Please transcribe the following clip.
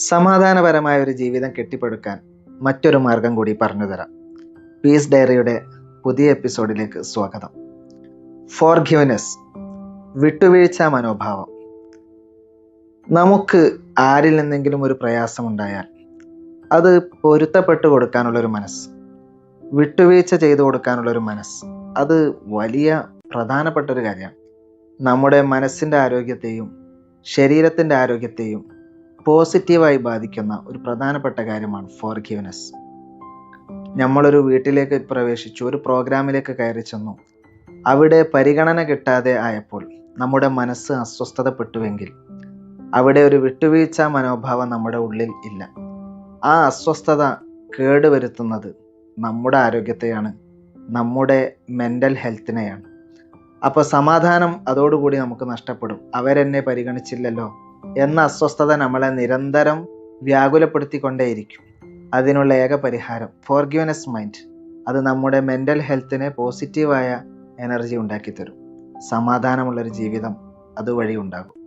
സമാധാനപരമായ ഒരു ജീവിതം കെട്ടിപ്പടുക്കാൻ മറ്റൊരു മാർഗം കൂടി പറഞ്ഞുതരാം. പീസ് ഡയറിയുടെ പുതിയ എപ്പിസോഡിലേക്ക് സ്വാഗതം. ഫോർഗിവ്നെസ്, വിട്ടുവീഴ്ച മനോഭാവം. നമുക്ക് ആരിൽ നിന്നെങ്കിലും ഒരു പ്രയാസമുണ്ടായാൽ അത് പൊരുത്തപ്പെട്ടു കൊടുക്കാനുള്ളൊരു മനസ്സ്, വിട്ടുവീഴ്ച ചെയ്തു കൊടുക്കാനുള്ളൊരു മനസ്സ്, അത് വലിയ പ്രധാനപ്പെട്ട ഒരു കാര്യമാണ്. നമ്മുടെ മനസ്സിൻ്റെ ആരോഗ്യത്തെയും ശരീരത്തിൻ്റെ ആരോഗ്യത്തെയും പോസിറ്റീവായി ബാധിക്കുന്ന ഒരു പ്രധാനപ്പെട്ട കാര്യമാണ് ഫോർഗിവ്നെസ്. നമ്മളൊരു വീട്ടിലേക്ക് പ്രവേശിച്ചു, ഒരു പ്രോഗ്രാമിലേക്ക് കയറി ചെന്നു, അവിടെ പരിഗണന കിട്ടാതെ ആയപ്പോൾ നമ്മുടെ മനസ്സ് അസ്വസ്ഥതപ്പെട്ടുവെങ്കിൽ അവിടെ ഒരു വിട്ടുവീഴ്ച മനോഭാവം നമ്മുടെ ഉള്ളിൽ ഇല്ല. ആ അസ്വസ്ഥത കേടുവരുത്തുന്നത് നമ്മുടെ ആരോഗ്യത്തെയാണ്, നമ്മുടെ മെൻ്റൽ ഹെൽത്തിനെയാണ്. അപ്പോൾ സമാധാനം അതോടുകൂടി നമുക്ക് നഷ്ടപ്പെടും. അവരെന്നെ പരിഗണിച്ചില്ലല്ലോ എന്ന അസ്വസ്ഥത നമ്മളെ നിരന്തരം വ്യാകുലപ്പെടുത്തിക്കൊണ്ടേയിരിക്കും. അതിനുള്ള ഏക പരിഹാരം ഫോർഗിവ്നെസ് മൈൻഡ്. അത് നമ്മുടെ മെൻ്റൽ ഹെൽത്തിന് പോസിറ്റീവായ എനർജി ഉണ്ടാക്കി തരും. സമാധാനമുള്ളൊരു ജീവിതം അതുവഴി ഉണ്ടാകും.